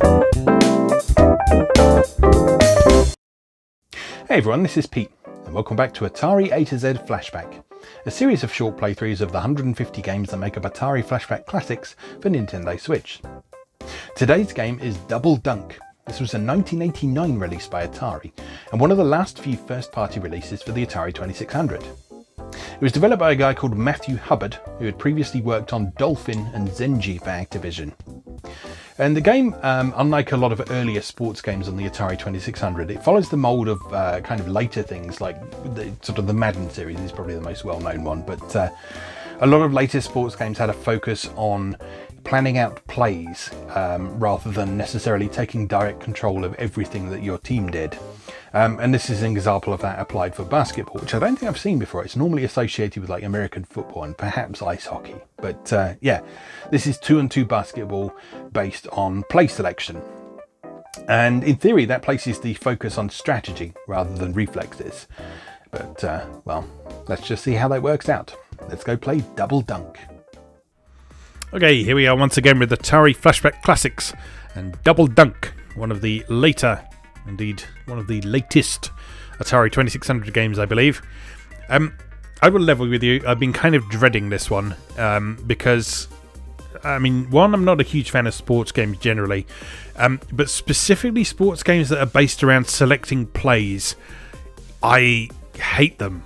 Hey everyone, this is Pete, and welcome back to Atari A to Z Flashback, a series of short playthroughs of the 150 games that make up Atari Flashback Classics for Nintendo Switch. Today's game is Double Dunk. This was a 1989 release by Atari, and one of the last few first-party releases for the Atari 2600. It was developed by a guy called Matthew Hubbard, who had previously worked on Dolphin and Zenji for Activision. And the game, unlike a lot of earlier sports games on the Atari 2600, it follows the mould of kind of later things like the Madden series is probably the most well-known one, but a lot of later sports games had a focus on planning out plays rather than necessarily taking direct control of everything that your team did. And this is an example of that applied for basketball, which I don't think I've seen before. It's normally associated with like American football and perhaps ice hockey. But yeah, this is 2-on-2 basketball based on play selection. And in theory, that places the focus on strategy rather than reflexes. But well, let's just see how that works out. Let's go play Double Dunk. Okay, here we are once again with Atari Flashback Classics and Double Dunk, one of the later, indeed one of the latest Atari 2600 games, I believe. I will level with you, I've been kind of dreading this one because, I mean, one, I'm not a huge fan of sports games generally, but specifically sports games that are based around selecting plays, I hate them.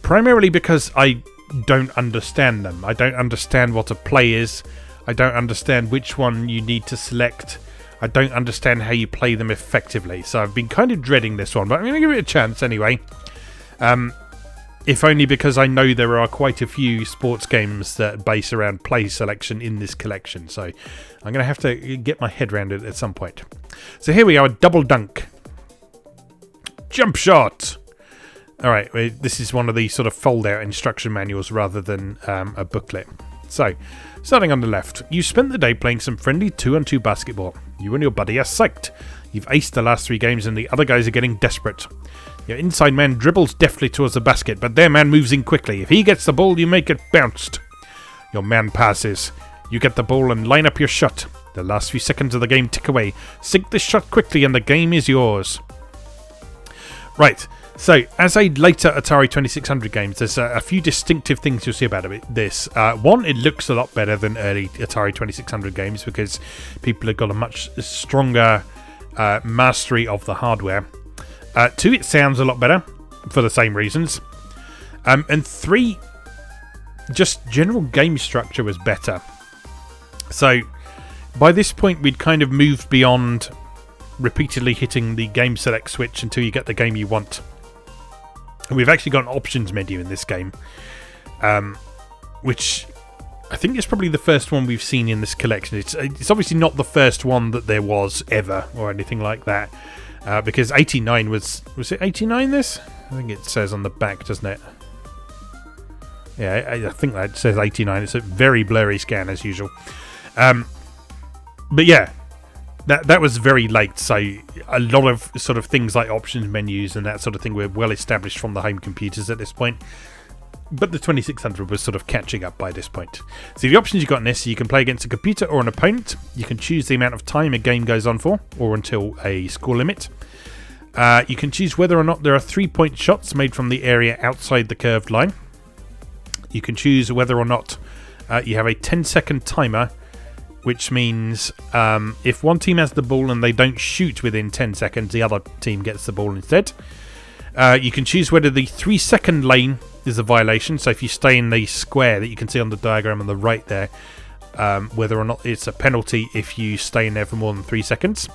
Primarily because I don't understand them. I don't understand what a play is. I don't understand which one you need to select. I don't understand how you play them effectively. So I've been kind of dreading this one, but I'm going to give it a chance anyway. If only because I know there are quite a few sports games that base around play selection in this collection. So I'm going to have to get my head around it at some point. So here we are, Double Dunk. Jump shot. Alright, this is one of the sort of fold-out instruction manuals rather than a booklet. So, starting on the left, you spent the day playing some friendly 2-on-2 basketball. You and your buddy are psyched. You've aced the last 3 games and the other guys are getting desperate. Your inside man dribbles deftly towards the basket, but their man moves in quickly. If he gets the ball, you make it bounced. Your man passes. You get the ball and line up your shot. The last few seconds of the game tick away. Sink this shot quickly and the game is yours. Right. So, as a later Atari 2600 games, there's a few distinctive things you'll see about this. One, it looks a lot better than early Atari 2600 games because people have got a much stronger mastery of the hardware. 2, it sounds a lot better for the same reasons. And 3, just general game structure was better. So, by this point, we'd kind of moved beyond repeatedly hitting the game select switch until you get the game you want. We've actually got an options menu in this game, which I think is probably the first one we've seen in this collection. It's obviously not the first one that there was ever or anything like that, because 89 was it 89 this? I think it says on the back, doesn't it? Yeah, I think that says 89. It's a very blurry scan as usual. But yeah. That was very late, so a lot of sort of things like options menus and that sort of thing were well established from the home computers at this point. But the 2600 was sort of catching up by this point. So the options you got in this, you can play against a computer or an opponent. You can choose the amount of time a game goes on for, or until a score limit. You can choose whether or not there are 3-point shots made from the area outside the curved line. You can choose whether or not you have a 10-second timer, which means if one team has the ball and they don't shoot within 10 seconds, the other team gets the ball instead. You can choose whether the 3-second lane is a violation, so if you stay in the square that you can see on the diagram on the right there, whether or not it's a penalty if you stay in there for more than 3 seconds.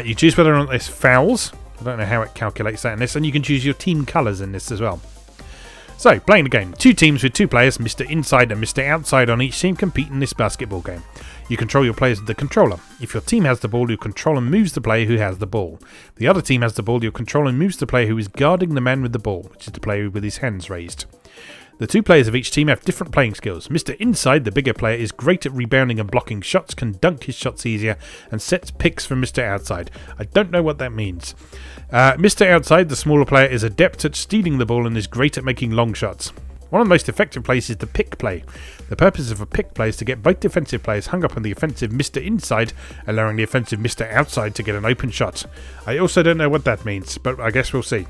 You choose whether or not there's fouls. I don't know how it calculates that in this, and you can choose your team colours in this as well. So, playing the game. 2 teams with 2 players, Mr. Inside and Mr. Outside on each team compete in this basketball game. You control your players with the controller. If your team has the ball, your controller moves the player who has the ball. If the other team has the ball, your controller moves the player who is guarding the man with the ball, which is the player with his hands raised. The 2 players of each team have different playing skills. Mr. Inside, the bigger player, is great at rebounding and blocking shots, can dunk his shots easier, and sets picks for Mr. Outside. I don't know what that means. Mr. Outside, the smaller player, is adept at stealing the ball and is great at making long shots. One of the most effective plays is the pick play. The purpose of a pick play is to get both defensive players hung up on the offensive Mr. Inside, allowing the offensive Mr. Outside to get an open shot. I also don't know what that means, but I guess we'll see.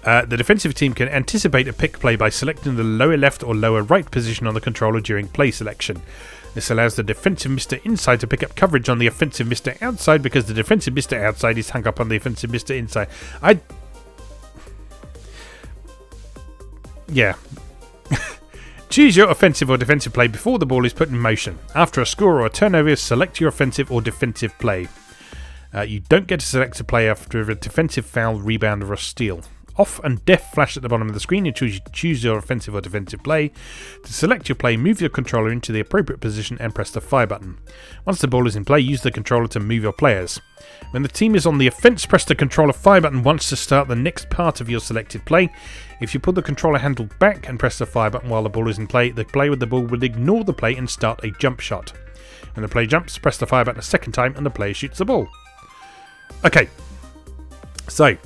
The defensive team can anticipate a pick play by selecting the lower left or lower right position on the controller during play selection. This allows the defensive Mr. Inside to pick up coverage on the offensive Mr. Outside because the defensive Mr. Outside is hung up on the offensive Mr. Inside. Yeah. Choose your offensive or defensive play before the ball is put in motion. After a score or a turnover, select your offensive or defensive play. You don't get to select a play after a defensive foul, rebound, or a steal. Off and def flash at the bottom of the screen. You choose your offensive or defensive play. To select your play, move your controller into the appropriate position and press the fire button. Once the ball is in play, use the controller to move your players. When the team is on the offense, press the controller fire button once to start the next part of your selected play. If you pull the controller handle back and press the fire button while the ball is in play, the player with the ball will ignore the play and start a jump shot. When the play jumps, press the fire button a second time and the player shoots the ball. Okay, so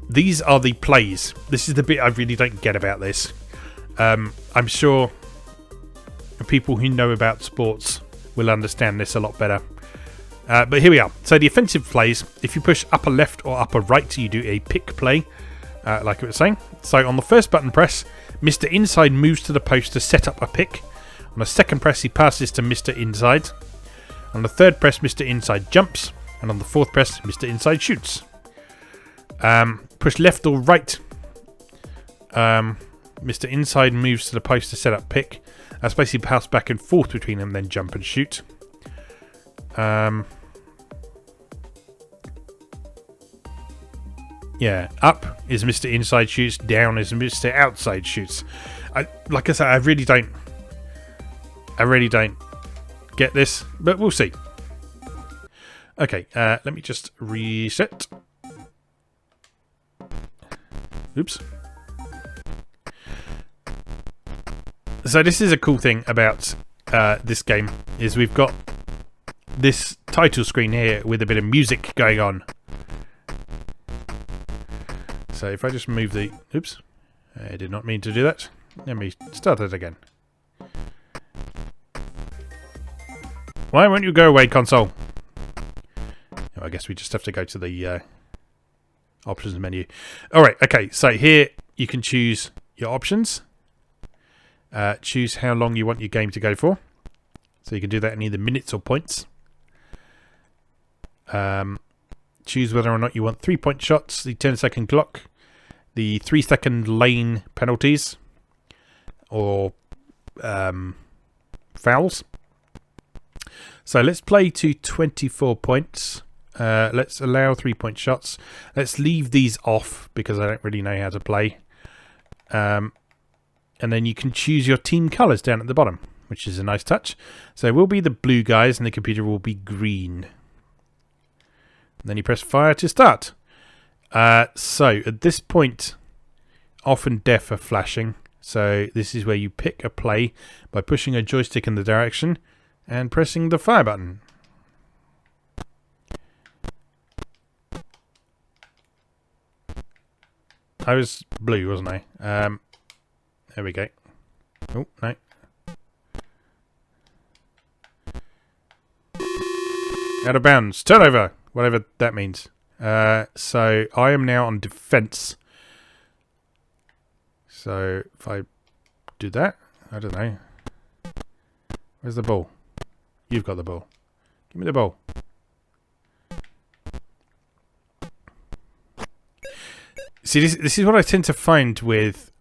these are the plays. This is the bit I really don't get about this. I'm sure people who know about sports will understand this a lot better. But here we are. So the offensive plays, if you push upper left or upper right, you do a pick play, like it was saying. So on the first button press, Mr. Inside moves to the post to set up a pick. On the second press, he passes to Mr. Inside. On the third press, Mr. Inside jumps. And on the fourth press, Mr. Inside shoots. Push left or right. Mr. Inside moves to the post to set up pick. That's basically pass back and forth between them, then jump and shoot. Yeah, up is Mr. Inside shoots, down is Mr. Outside shoots. Like I said, I really don't get this, but we'll see. Okay, let me just reset. Oops. So this is a cool thing about this game, is we've got this title screen here with a bit of music going on. So if I just move the... Oops. I did not mean to do that. Let me start it again. Why won't you go away, console? Oh, I guess we just have to go to the options menu. Alright, okay. So here you can choose your options. Choose how long you want your game to go for. So you can do that in either minutes or points. Choose whether or not you want 3-point shots, the 10-second clock, the 3-second lane penalties, or fouls. So let's play to 24 points. Let's allow 3-point shots. Let's leave these off because I don't really know how to play. And then you can choose your team colours down at the bottom, which is a nice touch. So we'll be the blue guys and the computer will be green. And then you press fire to start. So at this point, off and def are flashing. So this is where you pick a play by pushing a joystick in the direction and pressing the fire button. I was blue, wasn't I? There we go. Oh, no. Out of bounds. Turnover. Whatever that means. So I am now on defense. So if I do that, I don't know. Where's the ball? You've got the ball. Give me the ball. See, this is what I tend to find with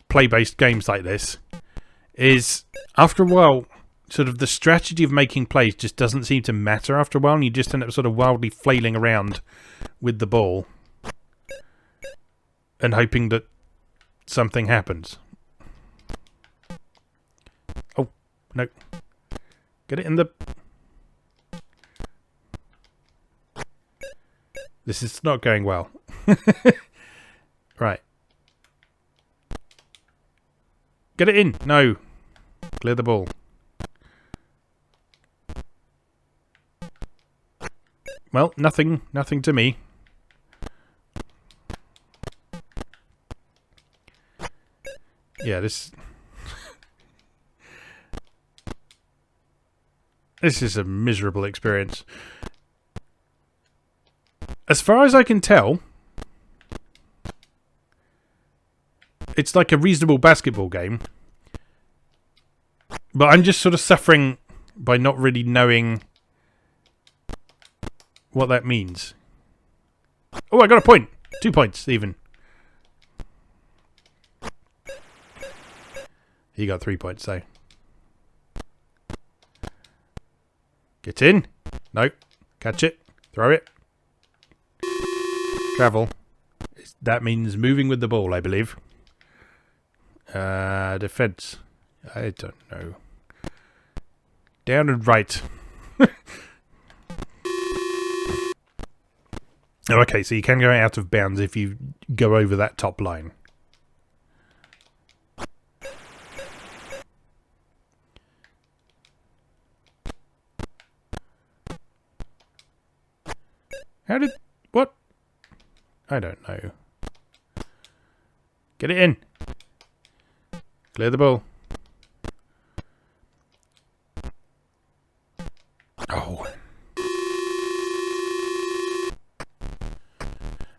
play-based games like this, is after a while, sort of the strategy of making plays just doesn't seem to matter after a while, and you just end up sort of wildly flailing around with the ball and hoping that something happens. Oh, no. Get it in the... This is not going well. Right. Get it in. No. Clear the ball. Well, nothing to me. Yeah, this is a miserable experience. As far as I can tell, it's like a reasonable basketball game. But I'm just sort of suffering by not really knowing what that means. Oh, I got a point. 2 points, even. He got 3 points, though. Get in. No. Catch it. Throw it. Travel. That means moving with the ball, I believe. Defense. I don't know. Down and right. Oh, okay, so you can go out of bounds if you go over that top line. How did... What? I don't know. Get it in. Clear the ball. Oh.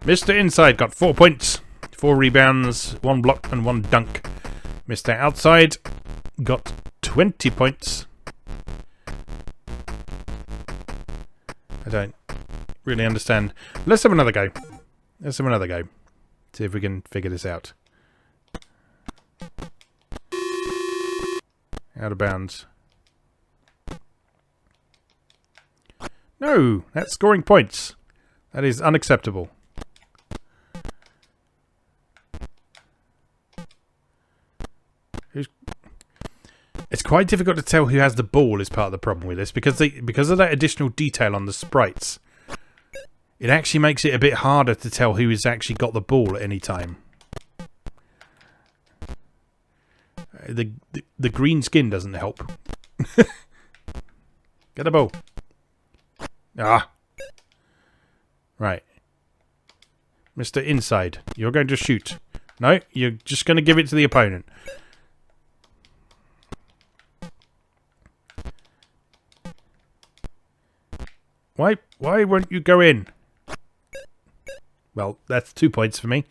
Mr. Inside got 4 points. 4 rebounds, 1 block and 1 dunk. Mr. Outside got 20 points. I don't really understand. Let's have another go. Let's have another go. See if we can figure this out. Out of bounds. No, that's scoring points. That is unacceptable. It's quite difficult to tell who has the ball is part of the problem with this because of that additional detail on the sprites. It actually makes it a bit harder to tell who has actually got the ball at any time. The green skin doesn't help. Get the ball. Ah. Right. Mr. Inside, you're going to shoot. No, you're just going to give it to the opponent. Why won't you go in? Well, that's 2 points for me.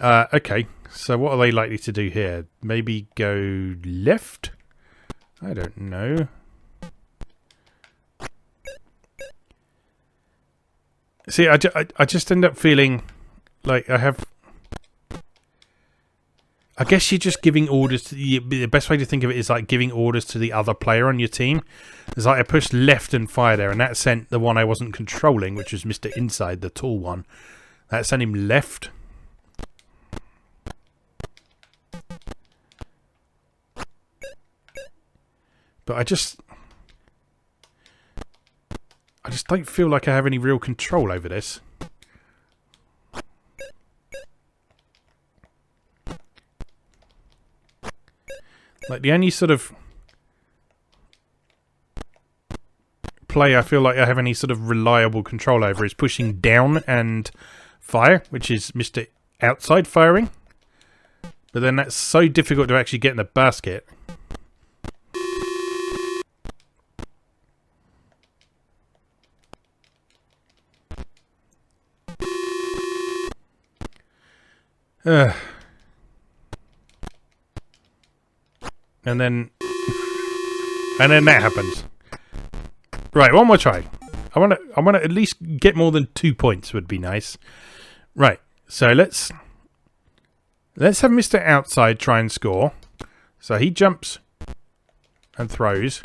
Okay, so what are they likely to do here? Maybe go left? I don't know. See, I just end up feeling like I have... I guess you're just giving orders to the best way to think of it is like giving orders to the other player on your team. It's like I pushed left and fire there, and that sent the one I wasn't controlling, which was Mr. Inside, the tall one. That sent him left. But I just don't feel like I have any real control over this. Like, the only sort of play I feel like I have any sort of reliable control over is pushing down and fire, which is Mr. Outside firing. But then that's so difficult to actually get in the basket. And then that happens. Right, one more try. I want to at least get more than 2 points would be nice. Right, so let's have Mr. Outside try and score. So he jumps and throws.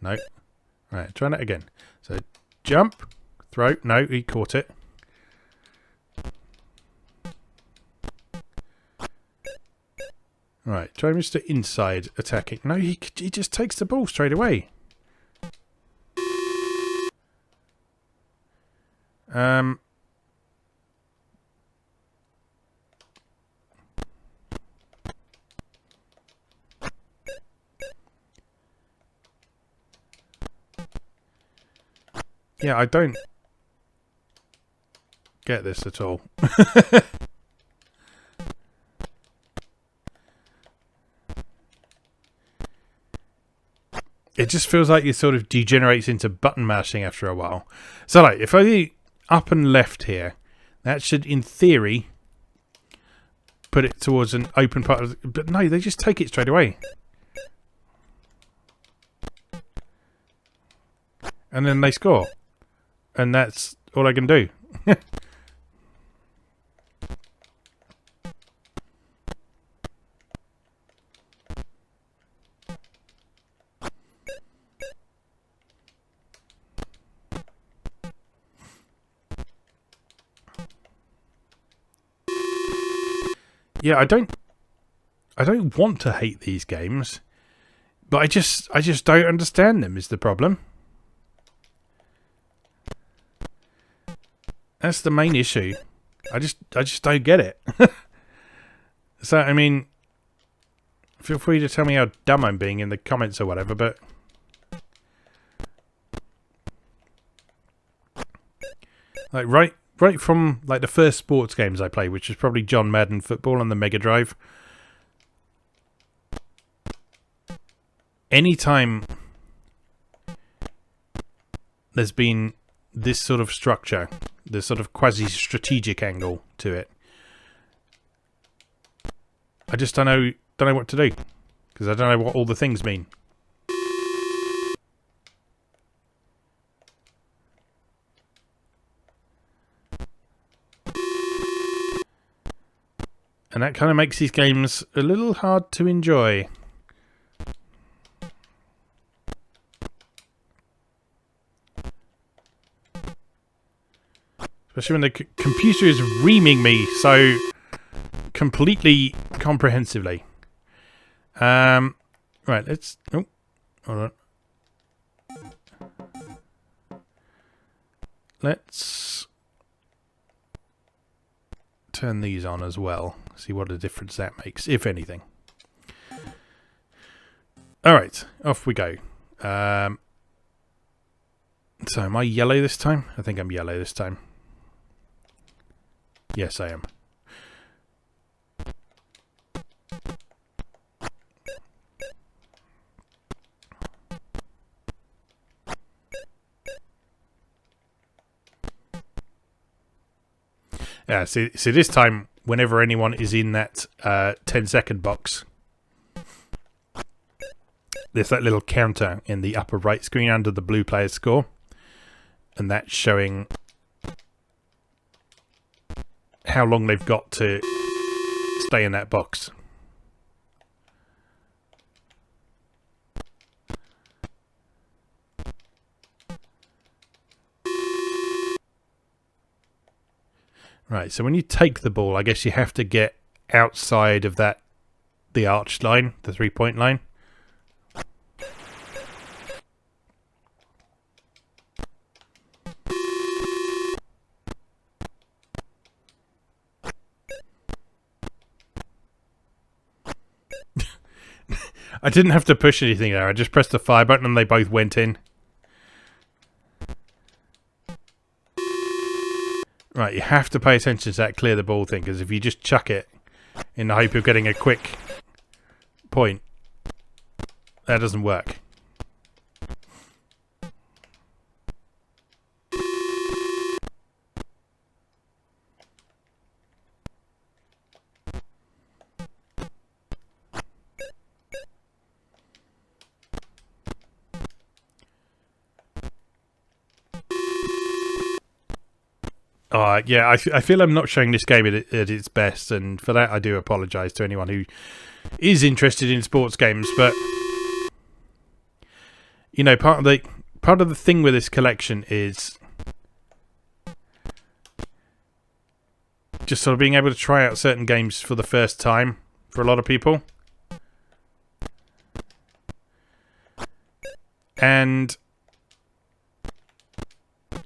No. Right, try that again. So jump, throw. No, he caught it. Right, try Mr. Inside attacking. No, he just takes the ball straight away. Yeah, I don't get this at all. It just feels like it sort of degenerates into button mashing after a while. So like, if I do up and left here, that should, in theory, put it towards an open part of the, but no, they just take it straight away. And then they score. And that's all I can do. Yeah, I don't want to hate these games, but I just don't understand them is the problem. That's the main issue. I just don't get it. So I mean, feel free to tell me how dumb I'm being in the comments or whatever, but like right from like the first sports games I played, which was probably John Madden Football on the Mega Drive. Anytime there's been this sort of structure, this sort of quasi-strategic angle to it, I just don't know what to do, because I don't know what all the things mean. And that kind of makes these games a little hard to enjoy. Especially when the computer is reaming me so completely comprehensively. Right, let's... Oh, hold on. Let's turn these on as well. See what a difference that makes, if anything. Alright, off we go. So am I yellow this time? I think I'm yellow this time. Yes, I am. Yeah, see this time, whenever anyone is in that 10-second box, there's that little counter in the upper right screen under the blue player's score, and that's showing how long they've got to stay in that box. Right, so when you take the ball, I guess you have to get outside of that, the arched line, the 3-point line. I didn't have to push anything there, I just pressed the fire button and they both went in. Right, you have to pay attention to that clear the ball thing, because if you just chuck it in the hope of getting a quick point, that doesn't work. Yeah, I feel I'm not showing this game at its best, and for that I do apologise to anyone who is interested in sports games. But you know, part of the thing with this collection is just sort of being able to try out certain games for the first time for a lot of people, and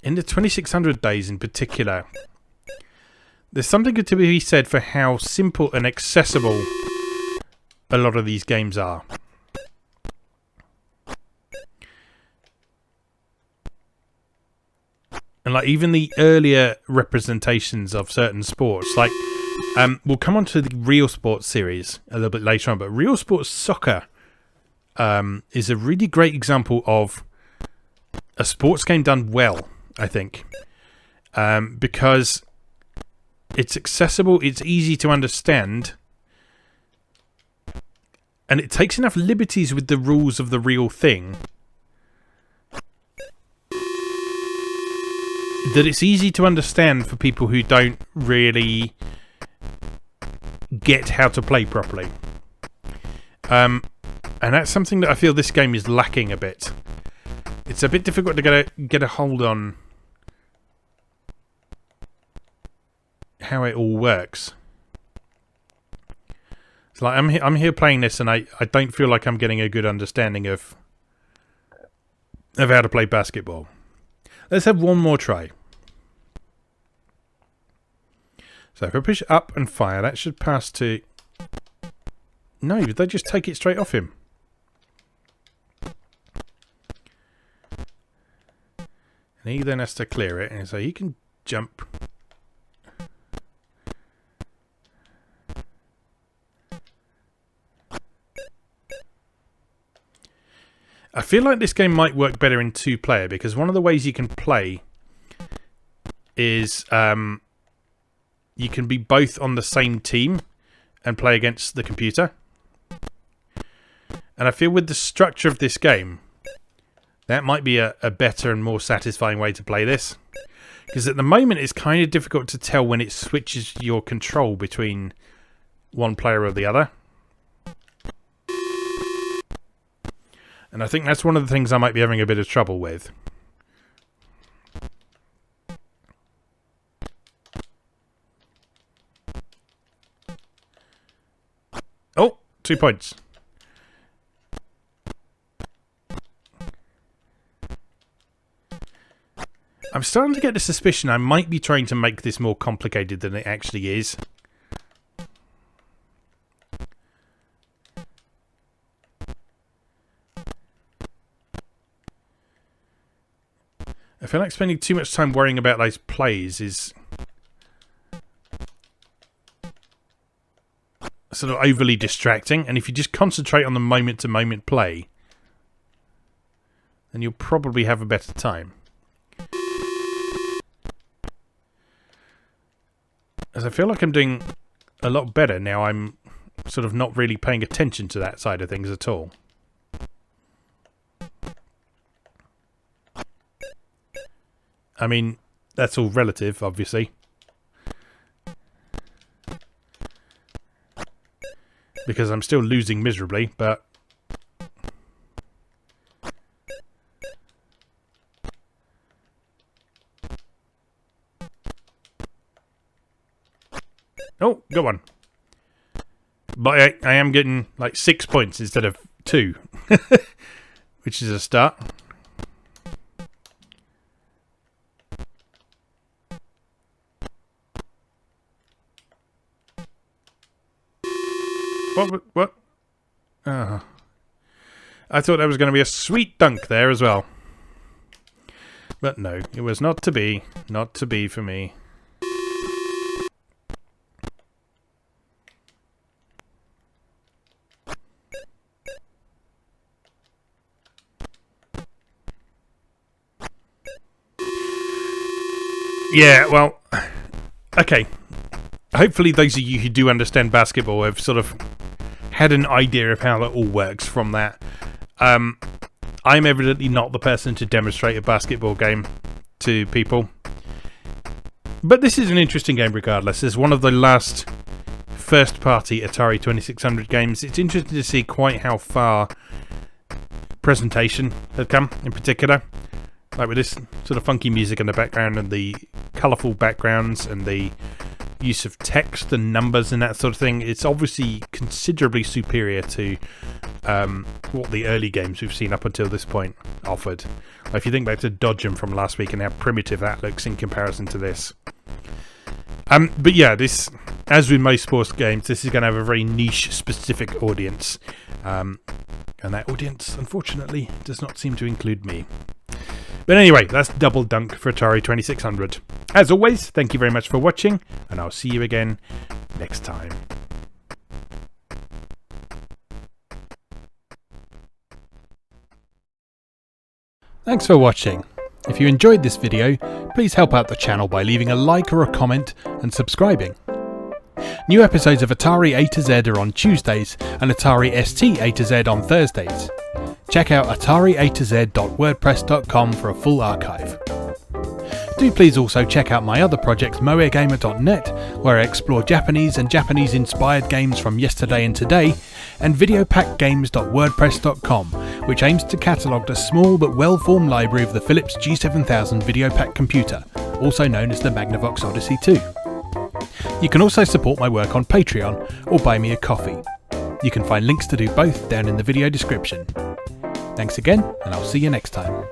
in the 2600 days in particular, there's something to be said for how simple and accessible a lot of these games are. And like even the earlier representations of certain sports, like we'll come on to the Real Sports series a little bit later on, but Real Sports Soccer is a really great example of a sports game done well, I think, because it's accessible, it's easy to understand, and it takes enough liberties with the rules of the real thing that it's easy to understand for people who don't really get how to play properly. And that's something that I feel this game is lacking a bit. It's a bit difficult to get a hold on how it all works. It's like I'm here playing this, and I don't feel like I'm getting a good understanding of how to play basketball. Let's have one more try. So if I push up and fire, that should pass to... No, they just take it straight off him. And he then has to clear it, and so he can jump. I feel like this game might work better in 2-player, because one of the ways you can play is you can be both on the same team and play against the computer. And I feel with the structure of this game, that might be a better and more satisfying way to play this. Because at the moment it's kind of difficult to tell when it switches your control between one player or the other. And I think that's one of the things I might be having a bit of trouble with. Oh, 2 points. I'm starting to get the suspicion I might be trying to make this more complicated than it actually is. I feel like spending too much time worrying about those plays is sort of overly distracting, and if you just concentrate on the moment-to-moment play, then you'll probably have a better time. As I feel like I'm doing a lot better now, I'm sort of not really paying attention to that side of things at all. I mean, that's all relative, obviously. Because I'm still losing miserably, but... Oh, go on. But I am getting like 6 points instead of 2. Which is a start. What? Oh. I thought there was going to be a sweet dunk there as well. But no, it was not to be. Not to be for me. Yeah, well, okay. Hopefully those of you who do understand basketball have sort of had an idea of how it all works from that. I'm evidently not the person to demonstrate a basketball game to people. But this is an interesting game regardless. It's one of the last first-party Atari 2600 games. It's interesting to see quite how far presentation had come in particular. Like with this sort of funky music in the background and the colourful backgrounds and the use of text and numbers and that sort of thing, it's obviously considerably superior to what the early games we've seen up until this point offered. Like if you think back to Dodgem from last week and how primitive that looks in comparison to this. But yeah, this, as with most sports games, this is going to have a very niche specific audience. And that audience, unfortunately, does not seem to include me. But anyway, that's Double Dunk for Atari 2600. As always, thank you very much for watching, and I'll see you again next time. Thanks for watching. If you enjoyed this video, please help out the channel by leaving a like or a comment and subscribing. New episodes of Atari A to Z are on Tuesdays and Atari ST A to Z on Thursdays. Check out atariatoz.wordpress.com for a full archive. Do please also check out my other projects moegamer.net, where I explore Japanese and Japanese-inspired games from yesterday and today, and videopackgames.wordpress.com, which aims to catalogue the small but well-formed library of the Philips G7000 Videopack computer, also known as the Magnavox Odyssey 2. You can also support my work on Patreon or buy me a coffee. You can find links to do both down in the video description. Thanks again, and I'll see you next time.